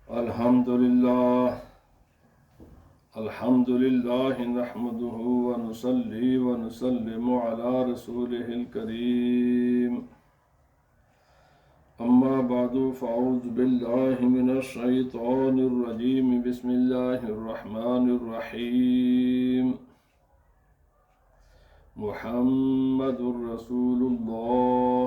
الحمد لله نحمده ونصلي ونسلم على رسوله الكريم. أما بعد فأعوذ بالله من الشيطان الرجيم. بسم الله الرحمن الرحيم. محمد رسول الله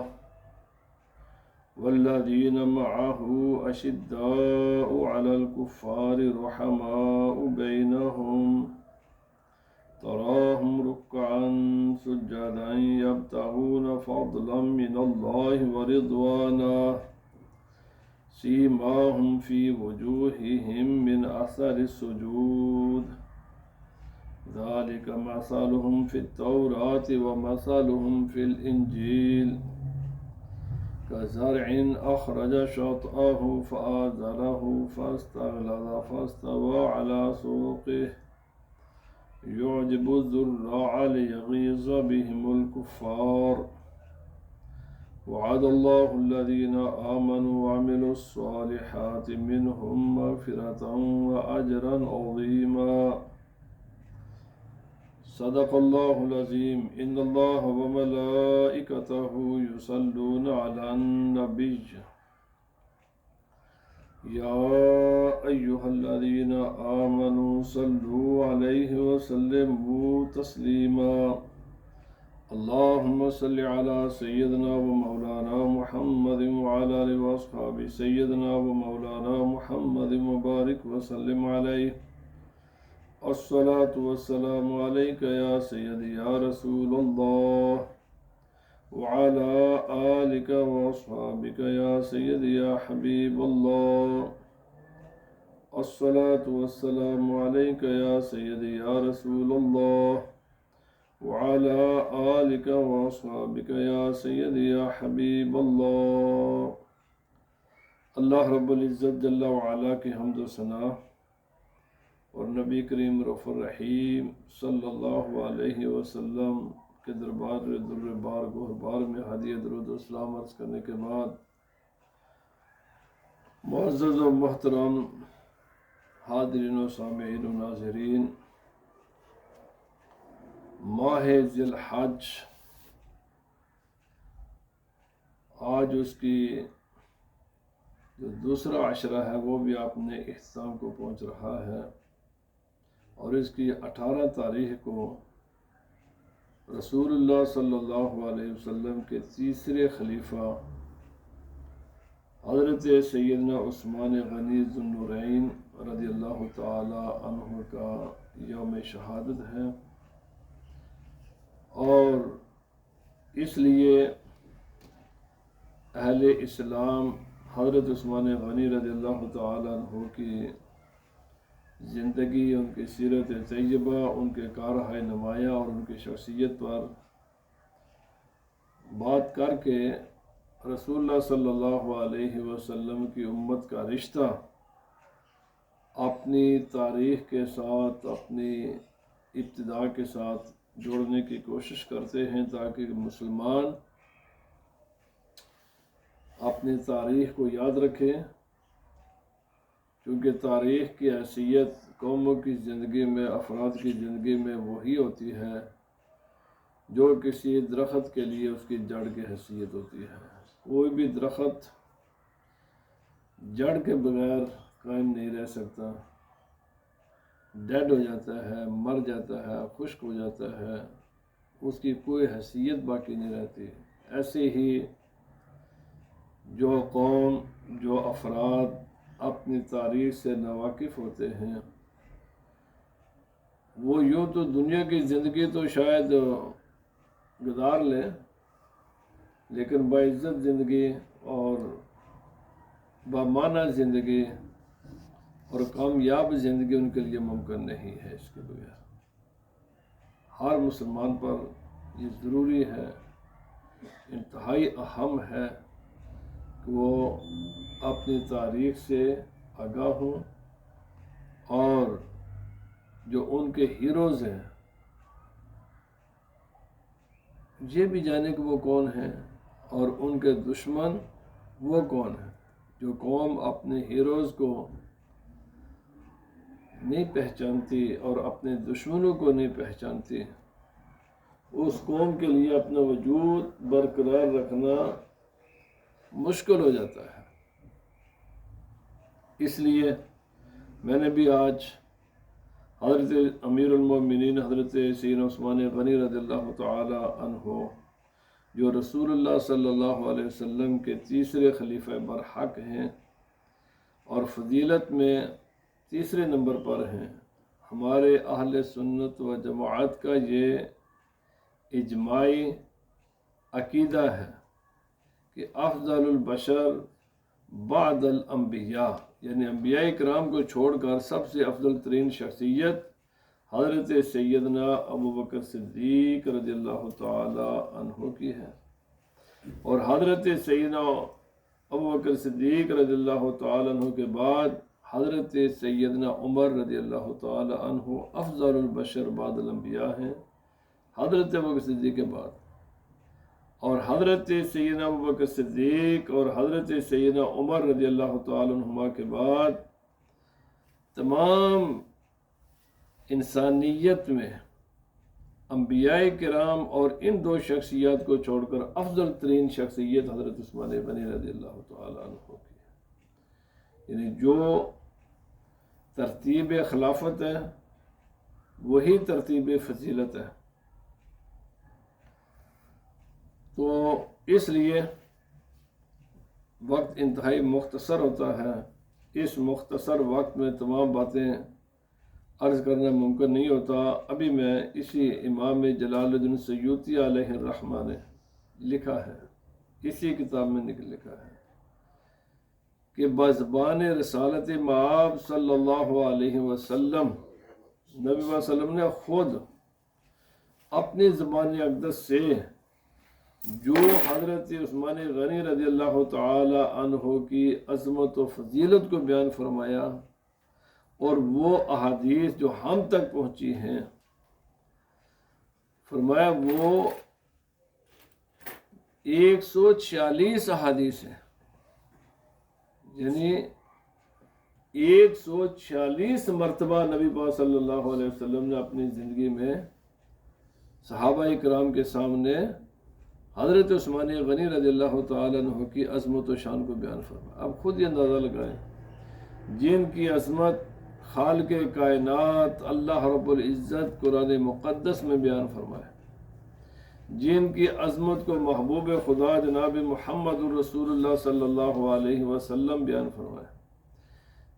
والذين معه أشداء على الكفار رحماء بينهم تراهم ركعا سجدا يبتغون فضلا من الله ورضوانا سيماهم في وجوههم من أثر السجود ذلك مثلهم في التوراة ومثلهم في الإنجيل كزرع أخرج شطأه فآزره فاستغلظ فاستوى على سوقه يعجب الزراع ليغيظ بهم الكفار. وعد الله الذين آمنوا وعملوا الصالحات منهم مغفرة وأجرا عظيما. صدق الله العظيم. إن الله وملائكته يصلون على النبي يا أيها الذين آمنوا صلوا عليه وسلموا تسليما. اللهم صل على سيدنا ومولانا محمد وعلى آله وأصحابه سيدنا ومولانا محمد وبارك وسلم عليه. الصلاة والسلام عليك يا سيدي يا رسول الله وعلى آلك وأصحابك يا سيدي يا حبيب الله. الصلاة والسلام عليك يا سيدي يا رسول الله وعلى آلك وأصحابك يا سيدي يا حبيب الله. اللہ رب العزت جل وعلا کی حمد و ثنا اور نبی کریم رؤوف الرحیم صلی اللہ علیہ وسلم کے دربار در بار گہربار میں ہدیہ درود و سلام عرض کرنے کے بعد، معزز و محترم حاضرین و سامعین و ناظرین، ماہ ذی الحج آج اس کی جو دوسرا عشرہ ہے وہ بھی اپنے اختتام کو پہنچ رہا ہے، اور اس کی 18 تاریخ کو رسول اللہ صلی اللہ علیہ وسلم کے تیسرے خلیفہ حضرت سیدنا عثمان غنی ذو النورین رضی اللہ تعالی عنہ کا یوم شہادت ہے، اور اس لیے اہل اسلام حضرت عثمان غنی رضی اللہ تعالی عنہ کی زندگی، ان کی سیرت طیبہ، ان کے کارہائے نمایاں اور ان کی شخصیت پر بات کر کے رسول اللہ صلی اللہ علیہ وسلم کی امت کا رشتہ اپنی تاریخ کے ساتھ، اپنی ابتدا کے ساتھ جوڑنے کی کوشش کرتے ہیں، تاکہ مسلمان اپنی تاریخ کو یاد رکھیں، کیونکہ تاریخ کی حیثیت قوموں کی زندگی میں، افراد کی زندگی میں وہی ہوتی ہے جو کسی درخت کے لیے اس کی جڑ کی حیثیت ہوتی ہے۔ کوئی بھی درخت جڑ کے بغیر قائم نہیں رہ سکتا، ڈیڈ ہو جاتا ہے، مر جاتا ہے، خشک ہو جاتا ہے، اس کی کوئی حیثیت باقی نہیں رہتی۔ ایسے ہی جو قوم، جو افراد اپنی تاریخ سے ناواقف ہوتے ہیں، وہ یوں تو دنیا کی زندگی تو شاید گزار لیں، لیکن باعزت زندگی اور بامعنی زندگی اور کامیاب زندگی ان کے لیے ممکن نہیں ہے۔ اس کے بغیر ہر مسلمان پر یہ ضروری ہے، انتہائی اہم ہے کہ وہ اپنی تاریخ سے آگاہ ہوں، اور جو ان کے ہیروز ہیں یہ بھی جانے کہ وہ کون ہیں، اور ان کے دشمن وہ کون ہیں۔ جو قوم اپنے ہیروز کو نہیں پہچانتی اور اپنے دشمنوں کو نہیں پہچانتی، اس قوم کے لیے اپنا وجود برقرار رکھنا مشکل ہو جاتا ہے۔ اس لیے میں نے بھی آج حضرت امیر المومنین حضرت سیدنا عثمان غنی رضی اللہ تعالی عنہ، جو رسول اللہ صلی اللہ علیہ وسلم کے تیسرے خلیفہ برحق ہیں اور فضیلت میں تیسرے نمبر پر ہیں، ہمارے اہل سنت و جماعت کا یہ اجماعی عقیدہ ہے کہ افضل البشر بعد الانبیاء، یعنی انبیاء کرام کو چھوڑ کر سب سے افضل ترین شخصیت حضرت سیدنا ابو بکر صدیق رضی اللہ تعالی عنہ کی ہے، اور حضرت سیدنا ابو بکر صدیق رضی اللہ تعالی عنہ کے بعد حضرت سیدنا عمر رضی اللہ تعالی عنہ افضل البشر بعد الانبیاء ہیں، حضرت ابو بکر صدیق کے بعد، اور حضرت سیدنا ابو بکر صدیق اور حضرت سیدنا عمر رضی اللہ تعالی عنہما کے بعد تمام انسانیت میں انبیاء کرام اور ان دو شخصیات کو چھوڑ کر افضل ترین شخصیت حضرت عثمان غنی رضی اللہ تعالی عنہ کی ہے، یعنی جو ترتیب خلافت ہے وہی ترتیب فضیلت ہے۔ تو اس لیے وقت انتہائی مختصر ہوتا ہے، اس مختصر وقت میں تمام باتیں عرض کرنا ممکن نہیں ہوتا۔ ابھی میں اسی امام جلال الدین سیوطی علیہ الرحمہ نے لکھا ہے، اسی کتاب میں لکھا ہے کہ بزبان رسالت مآب صلی اللہ علیہ وسلم، نبی صلی اللہ علیہ وسلم نے خود اپنی زبان اقدس سے جو حضرت عثمان غنی رضی اللہ تعالی عنہ کی عظمت و فضیلت کو بیان فرمایا، اور وہ احادیث جو ہم تک پہنچی ہیں، فرمایا وہ 146 احادیث ہیں، یعنی 146 مرتبہ نبی پاک صلی اللہ علیہ وسلم نے اپنی زندگی میں صحابہ کرام کے سامنے حضرت عثمان غنی رضی اللہ تعالی عنہ کی عظمت و شان کو بیان فرمایا۔ اب خود یہ اندازہ لگائیں، جن کی عظمت خالق کائنات اللہ رب العزت قرآن مقدس میں بیان فرمائے، جن کی عظمت کو محبوب خدا جناب محمد الرسول اللہ صلی اللہ علیہ وسلم بیان فرمائے،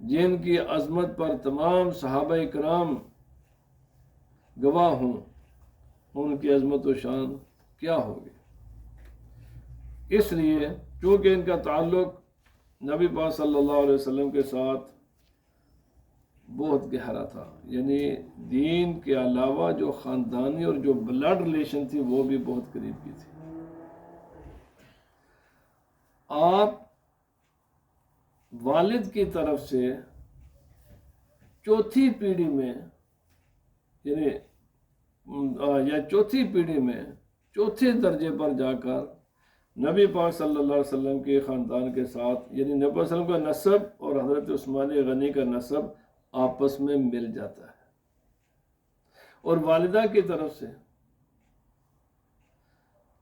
جن کی عظمت پر تمام صحابہ کرام گواہ ہوں، ان کی عظمت و شان کیا ہوگی۔ اس لیے چونکہ ان کا تعلق نبی پاک صلی اللہ علیہ وسلم کے ساتھ بہت گہرا تھا، یعنی دین کے علاوہ جو خاندانی اور جو بلڈ ریلیشن تھی وہ بھی بہت قریب کی تھی۔ آپ والد کی طرف سے چوتھی پیڑھی میں، یعنی یا چوتھی پیڑھی میں چوتھے درجے پر جا کر نبی پاک صلی اللہ علیہ وسلم کے خاندان کے ساتھ، یعنی نبی صلی اللہ علیہ وسلم کا نسب اور حضرت عثمان غنی کا نسب آپس میں مل جاتا ہے۔ اور والدہ کی طرف سے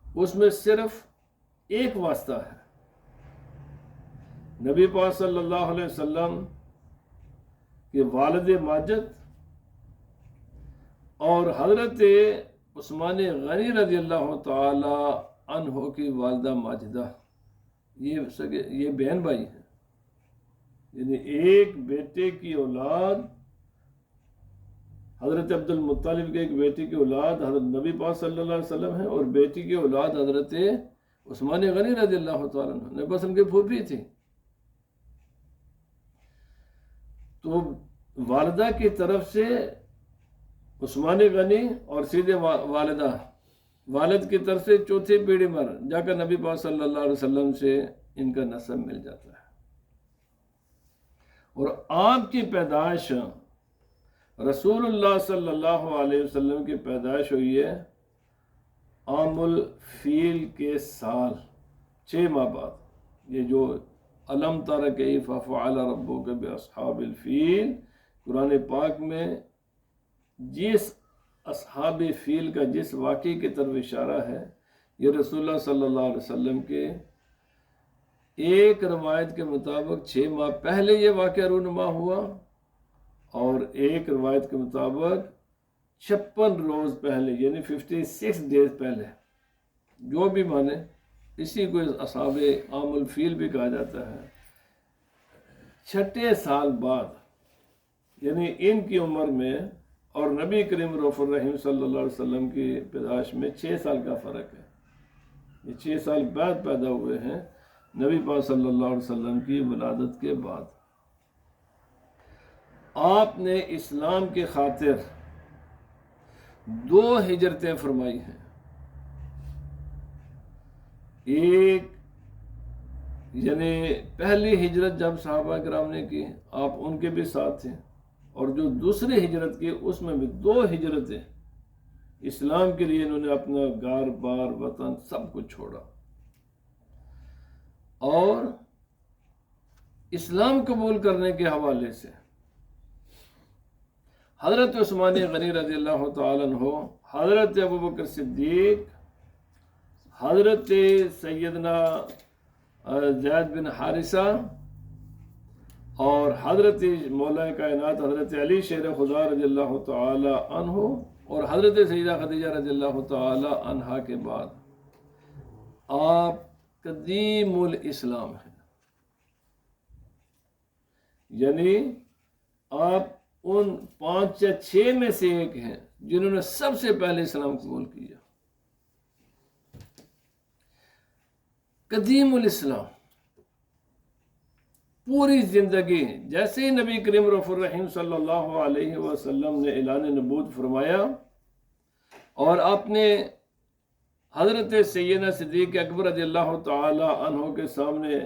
اس میں صرف ایک واسطہ ہے، نبی پاک صلی اللہ علیہ وسلم کے والد ماجد اور حضرت عثمان غنی رضی اللہ تعالی عنہ کی والدہ ماجدہ، یہ بہن بھائی ہیں، یعنی ایک بیٹے کی اولاد حضرت عبد المطلب کے ایک بیٹی کی اولاد حضرت نبی پاک صلی اللہ علیہ وسلم ہے، اور بیٹی کی اولاد حضرت عثمان غنی رضی اللہ تعالیٰ عنہ، نبی وسلم کی پھوپھی تھی۔ تو والدہ کی طرف سے عثمان غنی اور سیدھے والدہ، والد کی طرف سے چوتھی پیڑھی پر جا کر نبی پاک صلی اللہ علیہ وسلم سے ان کا نسب مل جاتا ہے۔ اور آپ کی پیدائش، رسول اللہ صلی اللہ علیہ وسلم کی پیدائش ہوئی ہے عام الفیل کے سال 6 ماہ بعد۔ یہ جو علم تر کیف فعل ربک باصحاب الفیل قرآن پاک میں جس اصحاب فیل کا جس واقعے کی طرف اشارہ ہے، یہ رسول اللہ صلی اللہ علیہ وسلم کے ایک روایت کے مطابق 6 ماہ پہلے یہ واقعہ رونما ہوا، اور ایک روایت کے مطابق 56 روز پہلے، یعنی 56 ڈیز پہلے، جو بھی مانے، اسی کو اصحاب عام الفیل بھی کہا جاتا ہے۔ 6 سال بعد، یعنی ان کی عمر میں اور نبی کریم رؤوف الرحیم صلی اللہ علیہ وسلم کی پیدائش میں 6 سال کا فرق ہے۔ یہ 6 سال بعد پیدا ہوئے ہیں نبی پاک صلی اللہ علیہ وسلم کی ولادت کے بعد۔ آپ نے اسلام کی خاطر 2 ہجرتیں فرمائی ہیں۔ ایک یعنی پہلی ہجرت جب صحابہ کرام نے کی، آپ ان کے بھی ساتھ تھے، اور جو دوسری ہجرت کی اس میں بھی 2 ہجرتیں، اسلام کے لیے انہوں نے اپنا گھر بار وطن سب کچھ چھوڑا، اور اسلام قبول کرنے کے حوالے سے حضرت عثمان غنی رضی اللہ تعالیٰ عنہ، حضرت ابوبکر صدیق، حضرت سیدنا زید بن حارثہ، اور حضرت مولا کائنات حضرت علی شیر خدا رضی اللہ تعالی عنہ، اور حضرت سیدہ خدیجہ رضی اللہ تعالی عنہا کے بعد آپ قدیم الاسلام ہیں، یعنی آپ ان 5 یا 6 میں سے ایک ہیں جنہوں نے سب سے پہلے اسلام قبول کیا۔ قدیم الاسلام، پوری زندگی جیسے ہی نبی کریم رؤوف الرحیم صلی اللہ علیہ وسلم نے اعلان نبوت فرمایا اور آپ نے حضرت سیدنا صدیق اکبر رضی اللہ تعالی عنہ کے سامنے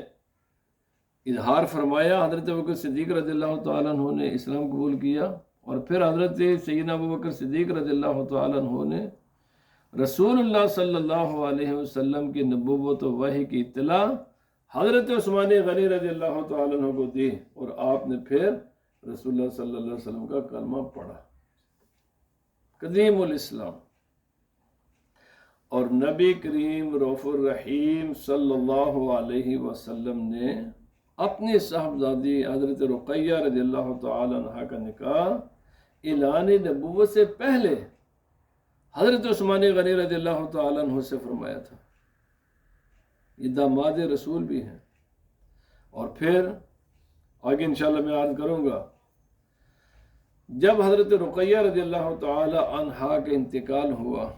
اظہار فرمایا، حضرت ابوبکر صدیق رضی اللہ تعالی عنہ نے اسلام قبول کیا، اور پھر حضرت سیدنا ابوبکر صدیق رضی اللہ تعالی عنہ نے رسول اللہ صلی اللہ علیہ وسلم کی نبوت و وحی کی اطلاع حضرت عثمان غنی رضی اللہ تعالی عنہ کو دی، اور آپ نے پھر رسول اللہ صلی اللہ علیہ وسلم کا کلمہ پڑھا۔ قدیم الاسلام، اور نبی کریم رؤوف الرحیم صلی اللہ علیہ وسلم نے اپنی صاحبزادی حضرت رقیہ رضی اللہ تعالی عنہ کا نکاح اعلان نبوت سے پہلے حضرت عثمان غنی رضی اللہ تعالی عنہ سے فرمایا تھا۔ یہ داماد رسول بھی ہیں، اور پھر آگے انشاءاللہ میں عرض کروں گا، جب حضرت رقیہ رضی اللہ تعالی عنہ کا انتقال ہوا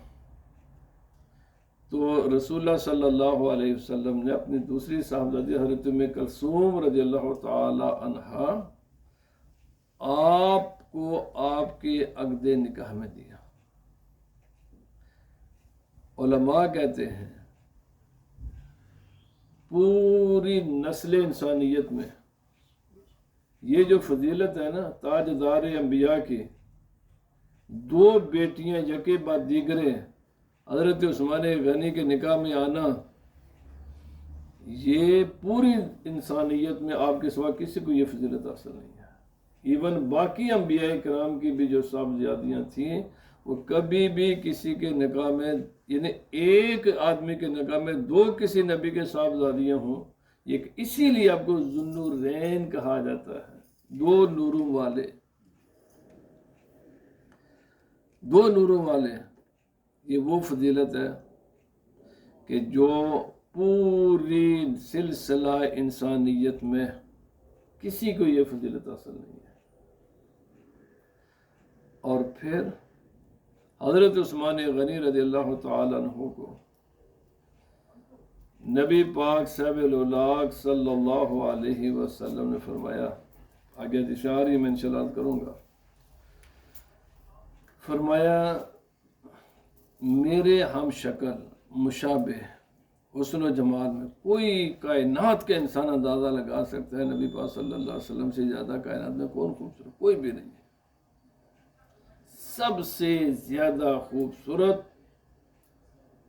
تو رسول اللہ صلی اللہ علیہ وسلم نے اپنی دوسری صاحبزادی حضرت ام کلثوم رضی اللہ تعالی عنہ آپ کو آپ کے عقد نکاح میں دیا۔ علماء کہتے ہیں پوری نسل انسانیت میں یہ جو فضیلت ہے نا، تاجدار انبیاء کی 2 بیٹیاں یکے بعد دیگرے حضرت عثمان غنی کے نکاح میں آنا، یہ پوری انسانیت میں آپ کے سوا کسی کو یہ فضیلت حاصل نہیں ہے۔ ایون باقی انبیاء کرام کی بھی جو صاحبزادیاں تھیں، وہ کبھی بھی کسی کے نکاح میں، یعنی ایک آدمی کے نکاح میں 2 کسی نبی کے صاحبزادیاں ہوں، یہ اسی لیے آپ کو ذو النورین کہا جاتا ہے، 2 نوروں والے، 2 نوروں والے۔ یہ وہ فضیلت ہے کہ جو پوری سلسلہ انسانیت میں کسی کو یہ فضیلت حاصل نہیں ہے۔ اور پھر حضرت عثمان غنی رضی اللہ تعالی عنہ کو نبی پاک صاحب الاولاق صلی اللہ علیہ وسلم نے فرمایا، آگے اشاری میں انشاءاللہ کروں گا، فرمایا میرے ہم شکل مشابہ حسن و جمال میں کوئی کائنات کا انسان اندازہ لگا سکتا ہے، نبی پاک صلی اللہ علیہ وسلم سے زیادہ کائنات میں کون خوبصورت؟ کوئی بھی نہیں ہے۔ سب سے زیادہ خوبصورت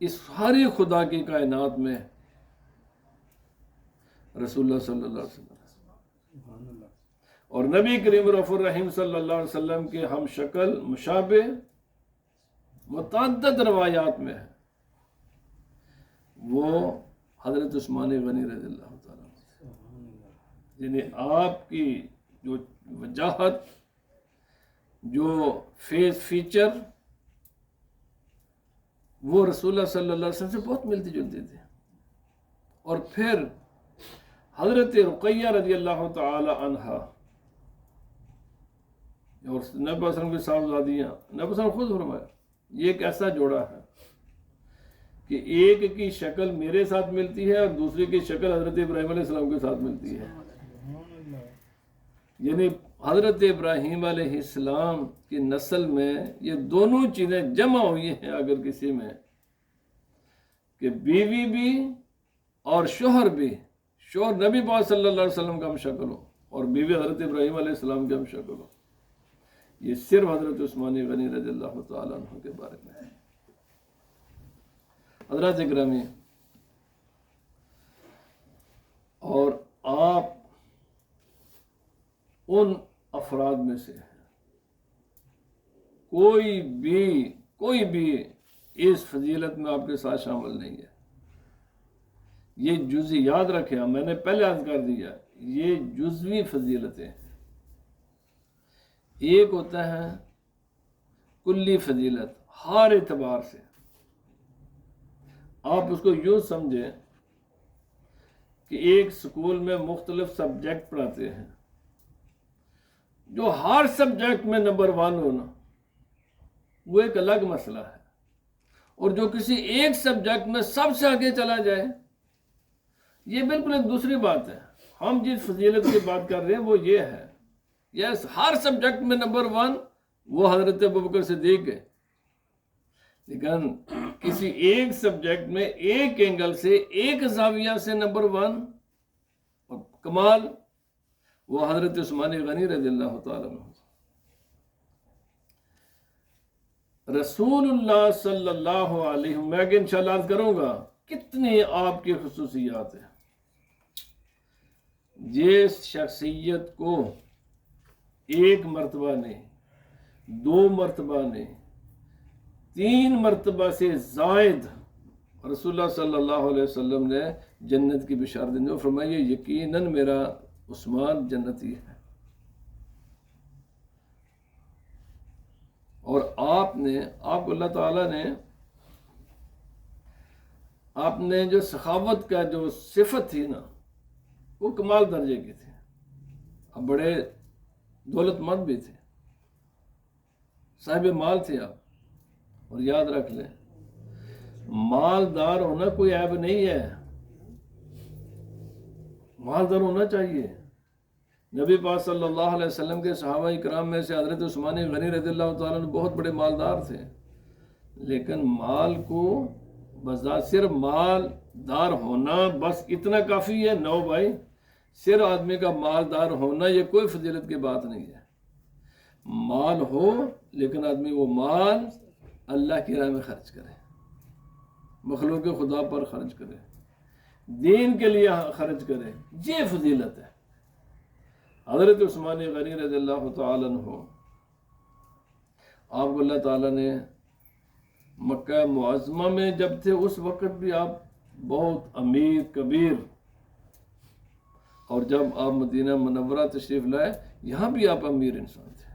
اس ساری خدا کی کائنات میں رسول اللہ صلی اللہ علیہ وسلم، اور نبی کریم رؤوف الرحیم صلی اللہ علیہ وسلم کے ہم شکل مشابہ متعدد روایات میں ہے، وہ حضرت عثمان غنی رضی اللہ تعالیٰ عنہ، یعنی آپ کی جو وجاہت، جو فیس فیچر، وہ رسول اللہ صلی اللہ علیہ وسلم سے بہت ملتی جلتی تھے۔ اور پھر حضرت رقیہ رضی اللہ تعالی عنہ اور نبی صلی اللہ علیہ وسلم کی صاحبزادیاں، نبی صلی اللہ علیہ وسلم خود فرمایا یہ ایک ایسا جوڑا ہے کہ ایک کی شکل میرے ساتھ ملتی ہے اور دوسری کی شکل حضرت ابراہیم علیہ السلام کے ساتھ ملتی ہے، یعنی حضرت ابراہیم علیہ السلام کی نسل میں یہ دونوں چیزیں جمع ہوئی ہیں اگر کسی میں، کہ بیوی بھی اور شوہر بھی، شوہر نبی پاک صلی اللہ علیہ وسلم کا ہم شکل ہو اور بیوی حضرت ابراہیم علیہ السلام کے ہم شکل ہو، یہ صرف حضرت عثمان غنی رضی اللہ تعالیٰ عنہ کے بارے میں ہے۔ حضرات اکرامی، اور آپ ان افراد میں سے ہیں، کوئی بھی اس فضیلت میں آپ کے ساتھ شامل نہیں ہے۔ یہ جزئی یاد رکھیں، میں نے پہلے عرض کر دیا، یہ جزوی فضیلتیں ہیں، ایک ہوتا ہے کلی فضیلت ہر اعتبار سے۔ آپ اس کو یوں سمجھیں کہ ایک سکول میں مختلف سبجیکٹ پڑھاتے ہیں، جو ہر سبجیکٹ میں نمبر 1 ہونا وہ ایک الگ مسئلہ ہے، اور جو کسی ایک سبجیکٹ میں سب سے آگے چلا جائے یہ بالکل ایک دوسری بات ہے۔ ہم جس فضیلت کی بات کر رہے ہیں وہ یہ ہے، یس ہر سبجیکٹ میں نمبر 1 وہ حضرت ابوبکر صدیق ہے، لیکن کسی ایک سبجیکٹ میں ایک اینگل سے ایک زاویہ سے نمبر 1 اور کمال وہ حضرت عثمان غنی رضی اللہ تعالیٰ عنہ۔ رسول اللہ صلی اللہ علیہ وسلم، میں کہ انشاءاللہ عرض کروں گا کتنی آپ کی خصوصیات ہیں۔ جس شخصیت کو ایک مرتبہ نہیں، 2 مرتبہ نہیں، 3 مرتبہ سے زائد رسول اللہ صلی اللہ علیہ وسلم نے جنت کی بشارت دی، اور فرمایا یقیناً میرا عثمان جنتی ہے۔ اور آپ کو اللہ تعالیٰ نے آپ نے جو سخاوت کا جو صفت تھی نا وہ کمال درجے کی تھی، اب بڑے دولت مند بھی تھے، صاحب مال تھے آپ، اور یاد رکھ لیں مالدار ہونا کوئی عیب نہیں ہے، مالدار ہونا چاہیے۔ نبی پاک صلی اللہ علیہ وسلم کے صحابہ اکرام میں سے حضرت عثمان غنی رضی اللہ تعالیٰ عنہ بہت بڑے مالدار تھے، لیکن مال کو بذات صرف مالدار ہونا بس اتنا کافی ہے؟ نو بھائی، صرف آدمی کا مالدار ہونا یہ کوئی فضیلت کی بات نہیں ہے۔ مال ہو لیکن آدمی وہ مال اللہ کی راہ میں خرچ کرے، مخلوق خدا پر خرچ کرے، دین کے لیے خرچ کرے، یہ فضیلت ہے۔ حضرت عثمان غنی رضی اللہ تعالیٰ عنہ، آپ کو اللہ تعالیٰ نے مکہ معظمہ میں جب تھے اس وقت بھی آپ بہت امیر کبیر، اور جب آپ مدینہ منورہ تشریف لائے یہاں بھی آپ امیر انسان تھے،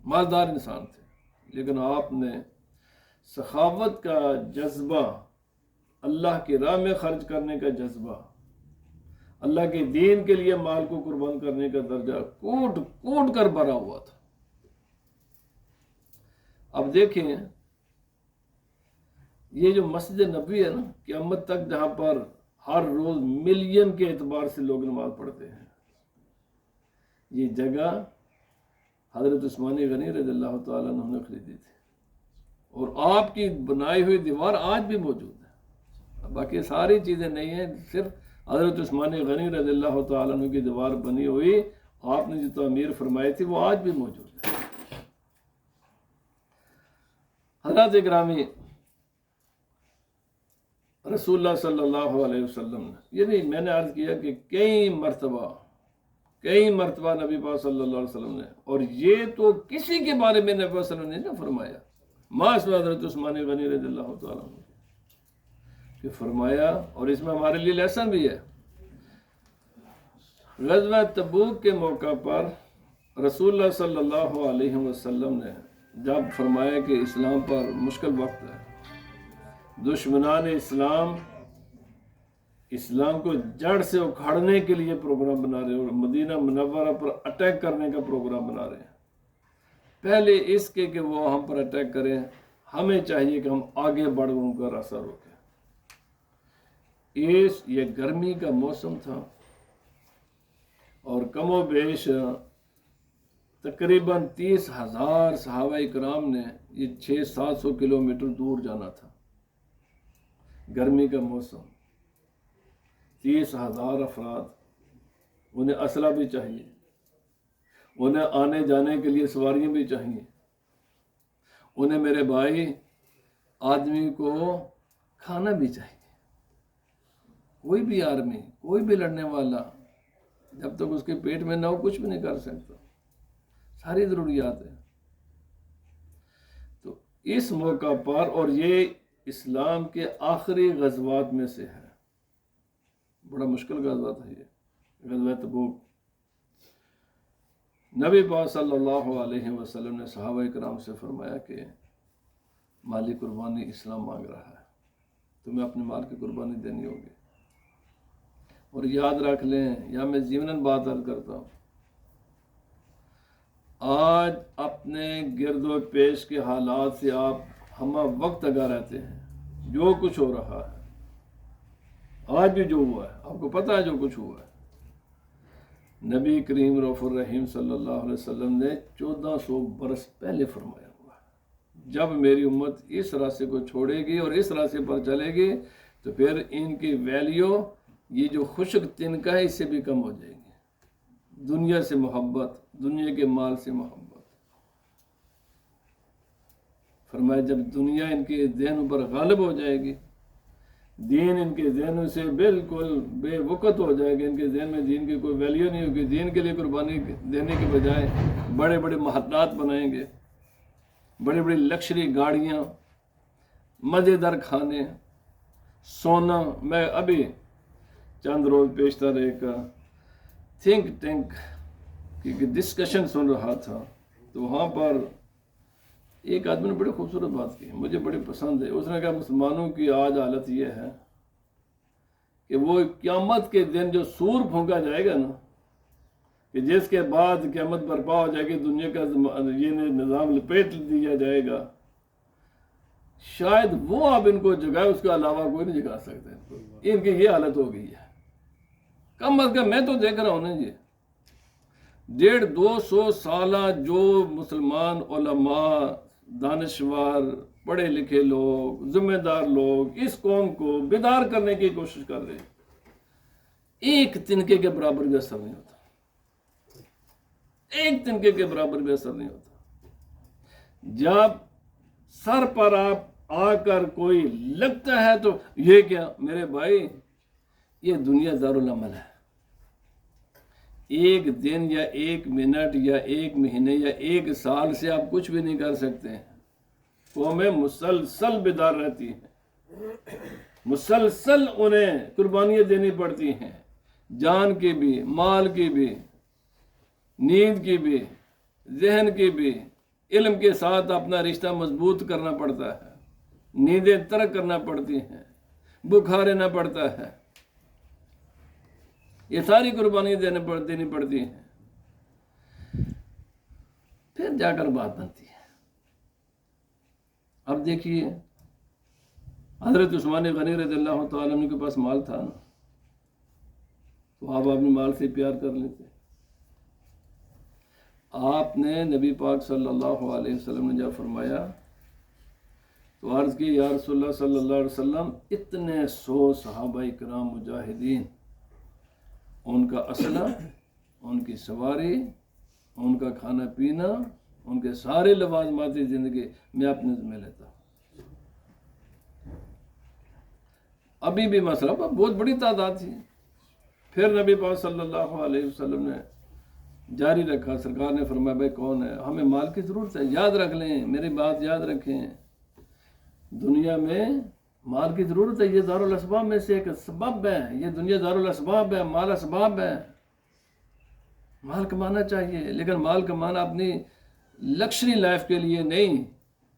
مالدار انسان تھے، لیکن آپ نے سخاوت کا جذبہ، اللہ کی راہ میں خرچ کرنے کا جذبہ، اللہ کے دین کے لیے مال کو قربان کرنے کا درجہ کوٹ کوٹ کر بھرا ہوا تھا۔ اب دیکھیں یہ جو مسجد نبوی ہے نا، قیامت تک جہاں پر ہر روز ملین کے اعتبار سے لوگ نماز پڑھتے ہیں، یہ جگہ حضرت عثمان غنی رضی اللہ تعالیٰ عنہ نے خریدی تھی، اور آپ کی بنائی ہوئی دیوار آج بھی موجود ہے۔ باقی ساری چیزیں نہیں ہیں، صرف حضرت عثمان غنی رضی اللہ تعالیٰ عنہ کی دیوار بنی ہوئی آپ نے جو تعمیر فرمائی تھی وہ آج بھی موجود ہے۔ حضرات اکرامی، رسول اللہ صلی اللہ علیہ وسلم نے، یعنی میں نے عرض کیا کہ کئی کئی مرتبہ نبی پاک صلی اللہ علیہ وسلم نے، اور یہ تو کسی کے بارے میں نبی پاک صلی اللہ علیہ وسلم نے نہ فرمایا، ماس میں حضرت عثمان غنی رضی اللہ تعالیٰ عنہ کہ فرمایا، اور اس میں ہمارے لیے لیسن بھی ہے۔ غزوہ تبوک کے موقع پر رسول اللہ صلی اللہ علیہ وسلم نے جب فرمایا کہ اسلام پر مشکل وقت ہے، دشمنان اسلام کو جڑ سے اکھاڑنے کے لیے پروگرام بنا رہے ہیں اور مدینہ منورہ پر اٹیک کرنے کا پروگرام بنا رہے ہیں، پہلے اس کے کہ وہ ہم پر اٹیک کریں، ہمیں چاہیے کہ ہم آگے بڑھ ان کا راستہ روکیں۔ یہ گرمی کا موسم تھا اور کم و بیش تقریباً 30,000 صحابہ کرام نے یہ 600-700 کلومیٹر دور جانا تھا، گرمی کا موسم، 30,000 افراد، انہیں اسلحہ بھی چاہیے، انہیں آنے جانے کے لیے سواریاں بھی چاہیے، انہیں میرے بھائی آدمی کو کھانا بھی چاہیے۔ کوئی بھی آرمی، کوئی بھی لڑنے والا جب تک اس کے پیٹ میں نہ ہو کچھ بھی نہیں کر سکتا، ساری ضروریات ہیں۔ تو اس موقع پر، اور یہ اسلام کے آخری غزوات میں سے ہے، بڑا مشکل غزوہ تھا یہ غزوہ تبوک۔ نبی پاک صلی اللہ علیہ وسلم نے صحابہ کرام سے فرمایا کہ مالی قربانی اسلام مانگ رہا ہے، تمہیں اپنے مال کی قربانی دینی ہوگی۔ اور یاد رکھ لیں، یا میں ضمناً بات عرض کرتا ہوں، آج اپنے گرد و پیش کے حالات سے آپ ہمہ وقت آگاہ رہتے ہیں، جو کچھ ہو رہا ہے، آج بھی جو ہوا ہے آپ کو پتہ ہے، جو کچھ ہوا ہے۔ نبی کریم رؤوف الرحیم صلی اللہ علیہ وسلم نے 1400 برس پہلے فرمایا ہوا ہے، جب میری امت اس راستے کو چھوڑے گی اور اس راستے پر چلے گی تو پھر ان کی ویلیو، یہ جو خشک تنکا ہے، اس سے بھی کم ہو جائے گی۔ دنیا سے محبت، دنیا کے مال سے محبت، فرمایا جب دنیا ان کے ذہنوں پر غالب ہو جائے گی، دین ان کے ذہنوں سے بالکل بے وقت ہو جائے گا، ان کے ذہن میں دین کی کوئی ویلیو نہیں ہوگی، دین کے لیے قربانی دینے کے بجائے بڑے بڑے محلات بنائیں گے، بڑی بڑی لکشری گاڑیاں، مزیدار کھانے، سونا۔ میں ابھی چند روز پیشتر ایک تھنک ٹینک کی ڈسکشن سن رہا تھا، تو وہاں پر ایک آدمی نے بڑی خوبصورت بات کی، مجھے بڑی پسند ہے۔ اس نے کہا مسلمانوں کی آج حالت یہ ہے کہ وہ قیامت کے دن جو سور پھونکا جائے گا نا، کہ جس کے بعد قیامت برپا ہو جائے گی، دنیا کا یہ نظام لپیٹ دیا جائے گا، شاید وہ اب ان کو جگائے، اس کے علاوہ کوئی نہیں جگا سکتے۔ ان کی یہ حالت ہو گئی ہے، کم از کم میں تو دیکھ رہا ہوں نا جی، 150-200 سالہ جو مسلمان علماء، دانشور، پڑھے لکھے لوگ، ذمہ دار لوگ اس قوم کو بیدار کرنے کی کوشش کر رہے ہیں، ایک تنکے کے برابر بھی اثر نہیں ہوتا، ایک تنکے کے برابر بھی اثر نہیں ہوتا۔ جب سر پر آپ آ کر کوئی لگتا ہے تو یہ کیا میرے بھائی، یہ دنیا دارالعمل ہے، ایک دن یا ایک منٹ یا ایک مہینے یا ایک سال سے آپ کچھ بھی نہیں کر سکتے ہیں۔ قومیں مسلسل بیدار رہتی ہیں، مسلسل انہیں قربانیاں دینی پڑتی ہیں، جان کی بھی، مال کی بھی، نیند کی بھی، ذہن کی بھی، علم کے ساتھ اپنا رشتہ مضبوط کرنا پڑتا ہے، نیندیں ترک کرنا پڑتی ہیں، بخار رہنا پڑتا ہے، یہ ساری قربانی دینی پڑتی ہیں، پھر جا کر بات بنتی ہے۔ اب دیکھیے حضرت عثمان غنی رضی اللہ تعالیٰ عنہ کے پاس مال تھا نا، تو آپ اپنے مال سے پیار کر لیتے۔ آپ نے نبی پاک صلی اللہ علیہ وسلم نے جب فرمایا تو عرض کی، یا رسول اللہ صلی اللہ علیہ وسلم، اتنے 100 صحابہ کرام مجاہدین، ان کا اسلحہ، ان کی سواری، ان کا کھانا پینا، ان کے سارے لوازماتی زندگی میں اپنے ذمہ لیتا ہوں۔ ابھی بھی مسئلہ بہت بڑی تعداد تھی۔ پھر نبی پاک صلی اللہ علیہ وسلم نے جاری رکھا. سرکار نے فرمایا بھائی کون ہے؟ ہمیں مال کی ضرورت ہے. یاد رکھ لیں، میری بات یاد رکھیں، دنیا میں مال کی ضرورت ہے. یہ دارالاسباب میں سے ایک سبب ہے. یہ دنیا دارالاسباب ہے، مال اسباب ہے. مال کمانا چاہیے، لیکن مال کمانا اپنی لکشری لائف کے لیے نہیں،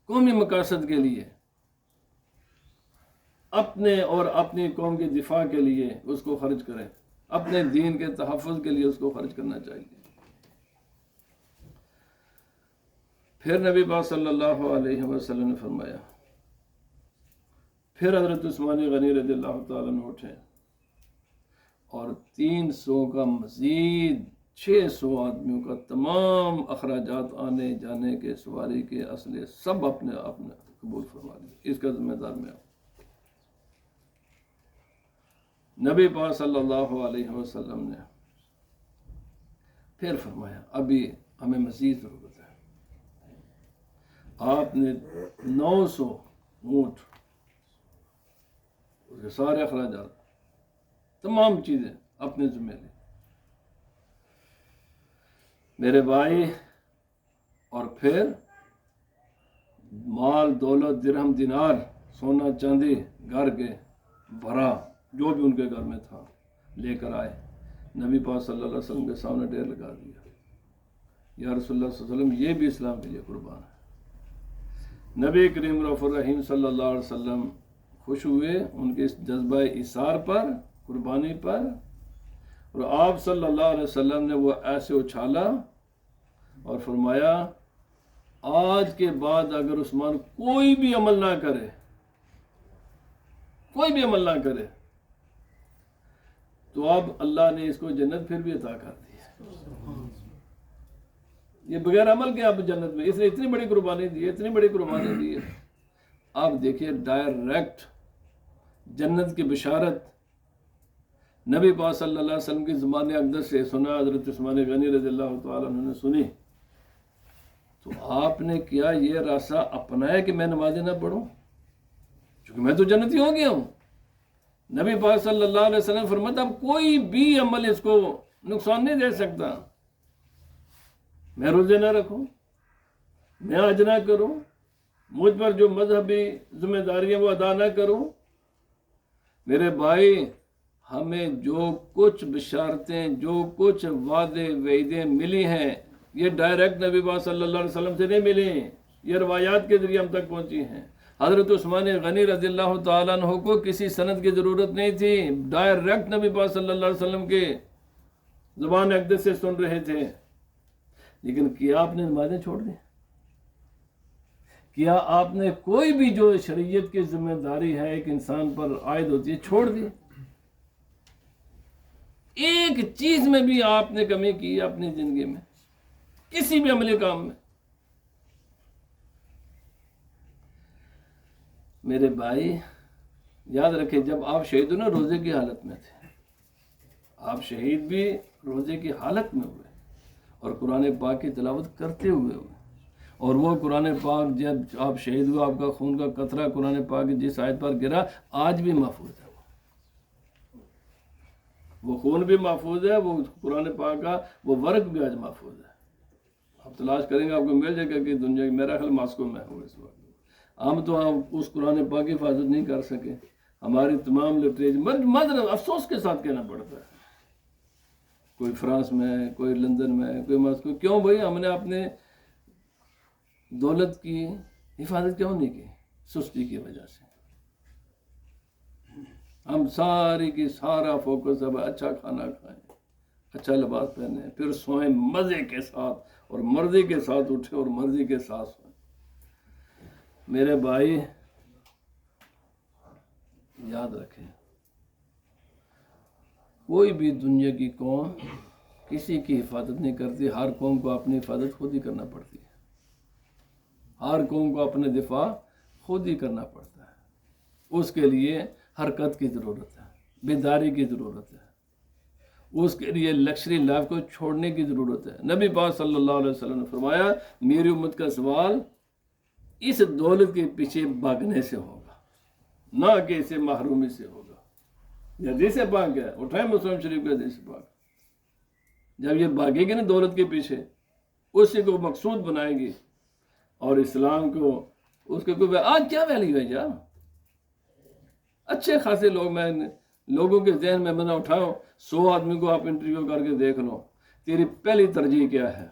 قومی مقاصد کے لیے، اپنے اور اپنی قوم کی دفاع کے لیے اس کو خرچ کریں. اپنے دین کے تحفظ کے لیے اس کو خرچ کرنا چاہیے. پھر نبی پاک صلی اللہ علیہ وسلم نے فرمایا، پھر حضرت عثمان غنی رضی اللہ تعالیٰ عنہ اٹھے اور 300 کا مزید 600 آدمیوں کا تمام اخراجات آنے جانے کے، سواری کے، اسلحے سب اپنے قبول فرما لیے. اس کا ذمہ دار میں ہوں. نبی پاک صلی اللہ علیہ وسلم نے پھر فرمایا ابھی ہمیں مزید ضرورت ہے. آپ نے 900 اونٹ، اس کے سارے اخراجات، تمام چیزیں اپنے ذمہ لی. میرے بھائی، اور پھر مال، دولت، درہم، دینار، سونا چاندی گھر کے بھرا، جو بھی ان کے گھر میں تھا لے کر آئے. نبی پاک صلی اللہ علیہ وسلم کے سامنے ڈیر لگا دیا. یا رسول اللہ صلی اللہ علیہ وسلم، یہ بھی اسلام کے لیے قربان ہے. نبی کریم رؤوف الرحیم صلی اللہ علیہ وسلم خوش ہوئے ان کے اس جذبہ ایثار پر، قربانی پر، اور آپ صلی اللہ علیہ وسلم نے وہ ایسے اچھالا اور فرمایا آج کے بعد اگر عثمان کوئی بھی عمل نہ کرے، کوئی بھی عمل نہ کرے، تو اب اللہ نے اس کو جنت پھر بھی عطا کر دی ہے. یہ بغیر عمل کے اب جنت میں، اس نے اتنی بڑی قربانی دی ہے، اتنی بڑی قربانی دی ہے. آپ دیکھیے ڈائریکٹ جنت کی بشارت نبی پاک صلی اللہ علیہ وسلم کی زبان اقدس سے سنا. حضرت عثمان غنی رضی اللہ تعالیٰ عنہ نے سنی تو آپ نے کیا یہ راستہ اپنایا کہ میں نمازیں نہ پڑھوں، چونکہ میں تو جنتی ہو گیا ہوں. نبی پاک صلی اللہ علیہ وسلم فرماتا اب کوئی بھی عمل اس کو نقصان نہیں دے سکتا. میں روزے نہ رکھوں، میں حج نہ کروں، مجھ پر جو مذہبی ذمہ داریاں وہ ادا نہ کروں. میرے بھائی، ہمیں جو کچھ بشارتیں، جو کچھ وعدے وعیدیں ملی ہیں، یہ ڈائریکٹ نبی پاک صلی اللہ علیہ وسلم سے نہیں ملی، یہ روایات کے ذریعے ہم تک پہنچی ہیں. حضرت عثمان غنی رضی اللہ تعالیٰ عنہ کو کسی سند کی ضرورت نہیں تھی، ڈائریکٹ نبی پاک صلی اللہ علیہ وسلم کے زبان اقدس سے سن رہے تھے. لیکن کیا آپ نے نمازیں چھوڑ دی؟ کیا آپ نے کوئی بھی جو شریعت کی ذمہ داری ہے ایک انسان پر عائد ہوتی ہے چھوڑ دی؟ ایک چیز میں بھی آپ نے کمی کی اپنی زندگی میں، کسی بھی عملی کام میں؟ میرے بھائی یاد رکھیں، جب آپ شہید ہونا روزے کی حالت میں تھے، آپ شہید بھی روزے کی حالت میں ہوئے اور قرآن پاک کی تلاوت کرتے ہوئے، اور وہ قرآن پاک جب آپ شہید ہوئے، آپ کا خون کا قطرہ قرآن پاک جس آیت پر گرا آج بھی محفوظ ہے. وہ خون بھی محفوظ ہے، وہ قرآن پاک کا وہ ورق بھی آج محفوظ ہے. آپ تلاش کریں گے آپ کو مل جائے گا کہ دنیا کی، میرا خیال ماسکو میں ہو اس وقت. ہم تو اس قرآن پاک کی حفاظت نہیں کر سکے. ہماری تمام لٹریچر افسوس کے ساتھ کہنا پڑتا ہے، کوئی فرانس میں، کوئی لندن میں، کوئی ماسکو. کیوں بھائی؟ ہم نے اپنے دولت کی حفاظت کیوں نہیں کی؟ سستی کی وجہ سے. ہم ساری کی سارا فوکس اب اچھا کھانا کھائیں، اچھا لباس پہنیں، پھر سوئیں مزے کے ساتھ، اور مرضی کے ساتھ اٹھیں اور مرضی کے ساتھ سوئیں. میرے بھائی یاد رکھیں، کوئی بھی دنیا کی قوم کسی کی حفاظت نہیں کرتی. ہر قوم کو اپنی حفاظت خود ہی کرنا پڑتی ہے. ہر قوم کو اپنے دفاع خود ہی کرنا پڑتا ہے. اس کے لیے حرکت کی ضرورت ہے، بیداری کی ضرورت ہے، اس کے لیے لکشری لائف کو چھوڑنے کی ضرورت ہے. نبی پاک صلی اللہ علیہ وسلم نے فرمایا میری امت کا سوال اس دولت کے پیچھے بھاگنے سے ہوگا، نہ کہ اسے محرومی سے ہوگا. یہ حدیث پاک ہے، اٹھائیں مسلم شریف کا حدیث پاک. جب یہ بھاگے گی نا دولت کے پیچھے، اسی کو مقصود بنائے گی اور اسلام کو اس کے کوئی آج کیا ویلیو ہے یار؟ اچھے خاصے لوگ، میں لوگوں کے ذہن میں نہ اٹھاؤ، 100 آدمی کو آپ انٹرویو کر کے دیکھ لو، تیری پہلی ترجیح کیا ہے؟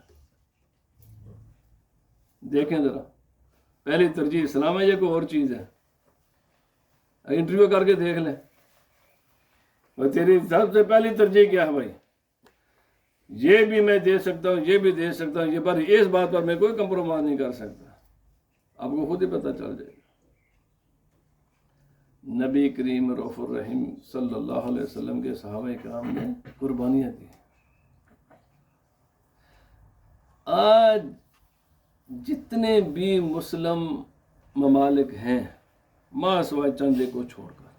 دیکھیں ذرا، پہلی ترجیح اسلام ہے یا کوئی اور چیز ہے؟ انٹرویو کر کے دیکھ لیں، اور تیری سب سے پہلی ترجیح کیا ہے بھائی؟ یہ بھی میں دے سکتا ہوں، یہ بھی دے سکتا ہوں، یہ پر اس بات پر میں کوئی کمپرومائز نہیں کر سکتا۔ آپ کو خود ہی پتہ چل جائے گا۔ نبی کریم رؤوف الرحیم صلی اللہ علیہ وسلم کے صحابہ کرام نے قربانیاں دی۔ آج جتنے بھی مسلم ممالک ہیں، ماں سوائے چند کو چھوڑ کر،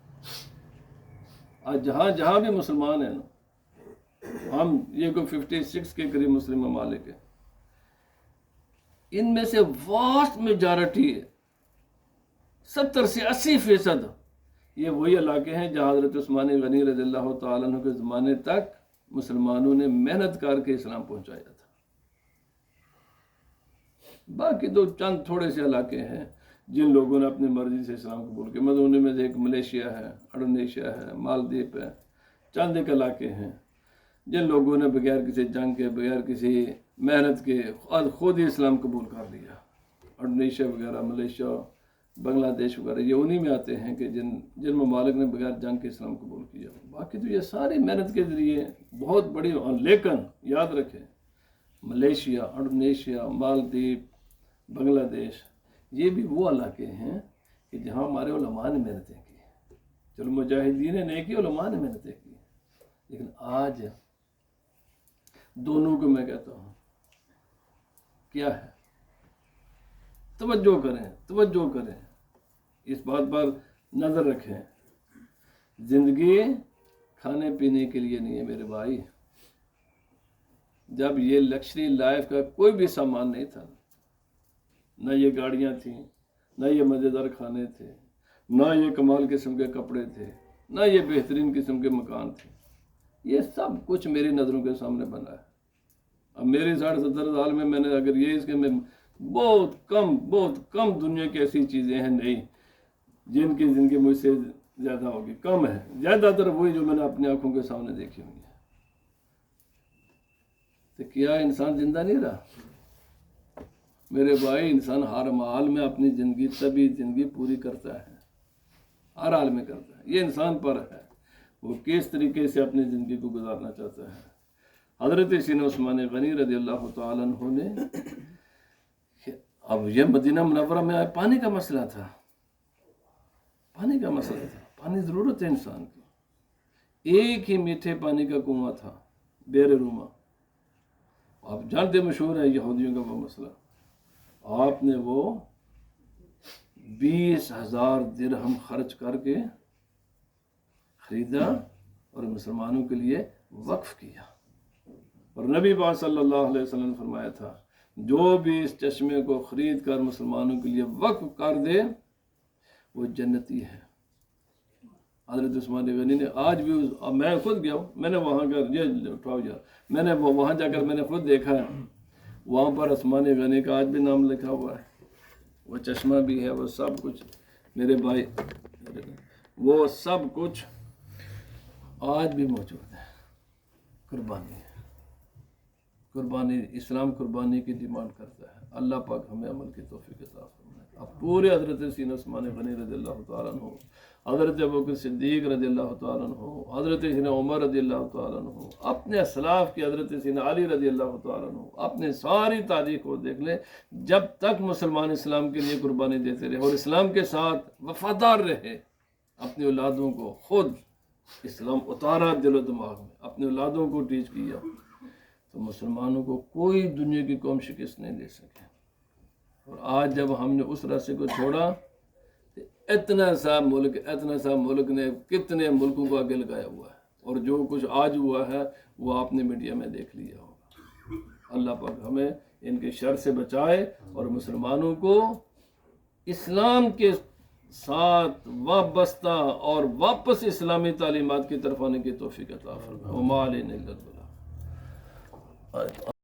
آج جہاں جہاں بھی مسلمان ہیں نا، ہم یہ کوئی 56 کے قریب مسلم ممالک ہیں، ان میں سے واسٹ میجارٹی 70 سے 80% یہ وہی علاقے ہیں جہاں حضرت عثمان غنی رضی اللہ تعالیٰ عنہ کے زمانے تک مسلمانوں نے محنت کر کے اسلام پہنچایا تھا۔ باقی تو چند تھوڑے سے علاقے ہیں جن لوگوں نے اپنی مرضی سے اسلام قبول کیا، مطلب ان میں سے ایک ملیشیا ہے، انڈونیشیا ہے، مالدیپ ہے، چند ایک علاقے ہیں جن لوگوں نے بغیر کسی جنگ کے، بغیر کسی محنت کے خود ہی اسلام قبول کر لیا۔ انڈونیشیا وغیرہ، ملیشیا، بنگلہ دیش وغیرہ یہ انہی میں آتے ہیں کہ جن ممالک نے بغیر جنگ کے اسلام قبول کیا۔ باقی تو یہ ساری محنت کے ذریعے بہت بڑی، لیکن یاد رکھیں ملیشیا، انڈونیشیا، مالدیپ، بنگلہ دیش یہ بھی وہ علاقے ہیں کہ جہاں ہمارے علماء نے محنتیں کی۔ چلو مجاہدین نے کی، علماء نے محنتیں کی، لیکن آج دونوں کو میں کہتا ہوں کیا ہے؟ توجہ کریں، توجہ کریں، اس بات پر نظر رکھیں۔ زندگی کھانے پینے کے لیے نہیں ہے میرے بھائی۔ جب یہ لکشری لائف کا کوئی بھی سامان نہیں تھا، نہ یہ گاڑیاں تھیں، نہ یہ مزیدار کھانے تھے، نہ یہ کمال قسم کے کپڑے تھے، نہ یہ بہترین قسم کے مکان تھے، یہ سب کچھ میری نظروں کے سامنے بنا ہے۔ اب میری 60-70 سال میں نے اگر یہ اس کے میں بہت کم دنیا کی ایسی چیزیں ہیں نہیں جن کی زندگی مجھ سے زیادہ ہوگی، کم ہے، زیادہ تر وہی جو میں نے اپنی آنکھوں کے سامنے دیکھی ہوئی ہے۔ تو کیا انسان زندہ نہیں رہا؟ میرے بھائی، انسان ہر حال میں اپنی زندگی پوری کرتا ہے، ہر حال میں کرتا ہے۔ یہ انسان پر ہے وہ کس طریقے سے اپنی زندگی کو گزارنا چاہتا ہے۔ حضرت سیدنا عثمان غنی رضی اللہ تعالیٰ عنہ نے، اب یہ مدینہ منورہ میں پانی کا مسئلہ تھا، پانی ضرورت ہے انسان کی۔ ایک ہی میٹھے پانی کا کنواں تھا، بیر روما، آپ جانتے مشہور ہے یہودیوں کا وہ مسئلہ۔ آپ نے وہ 20,000 درہم خرچ کر کے خریدا اور مسلمانوں کے لیے وقف کیا۔ اور نبی پاک صلی اللہ علیہ وسلم نے فرمایا تھا جو بھی اس چشمے کو خرید کر مسلمانوں کے لیے وقف کر دے وہ جنتی ہے۔ حضرت عثمان غنی نے آج بھی، میں خود گیا ہوں، میں نے وہاں میں نے وہاں جا کر میں نے خود دیکھا ہے، وہاں پر عثمان غنی کا آج بھی نام لکھا ہوا ہے، وہ چشمہ بھی ہے، وہ سب کچھ میرے بھائی، وہ سب کچھ آج بھی موجود ہے۔ قربانی اسلام قربانی کی ڈیمانڈ کرتا ہے۔ اللہ پاک ہمیں عمل کی توفیق عطا فرمائے۔ اب پورے حضرت سیدنا عثمان غنی رضی اللہ تعالیٰ عنہ، حضرت ابوبکر صدیق رضی اللہ تعالیٰ عنہ، حضرت سیدنا عمر رضی اللہ تعالیٰ عنہ، اپنے اسلاف کی حضرت سیدنا علی رضی اللہ تعالیٰ عنہ، اپنے ساری تاریخ کو دیکھ لیں، جب تک مسلمان اسلام کے لیے قربانی دیتے رہے اور اسلام کے ساتھ وفادار رہے، اپنی اولادوں کو خود اسلام اتارا دل و دماغ میں، اپنے اولادوں کو ٹیچ کیا، تو مسلمانوں کو کوئی دنیا کی قوم شکست نہیں دے سکے۔ اور آج جب ہم نے اس راستے کو چھوڑا تو اتنا سا ملک نے کتنے ملکوں کو آگے لگایا ہوا ہے، اور جو کچھ آج ہوا ہے وہ آپ نے میڈیا میں دیکھ لیا ہوگا۔ اللہ پاک ہمیں ان کے شر سے بچائے اور مسلمانوں کو اسلام کے ساتھ وابستہ اور واپس اسلامی تعلیمات کی طرف آنے کی توفیق عطا فرمائے۔ وما علینا الا البلاغ۔ آیت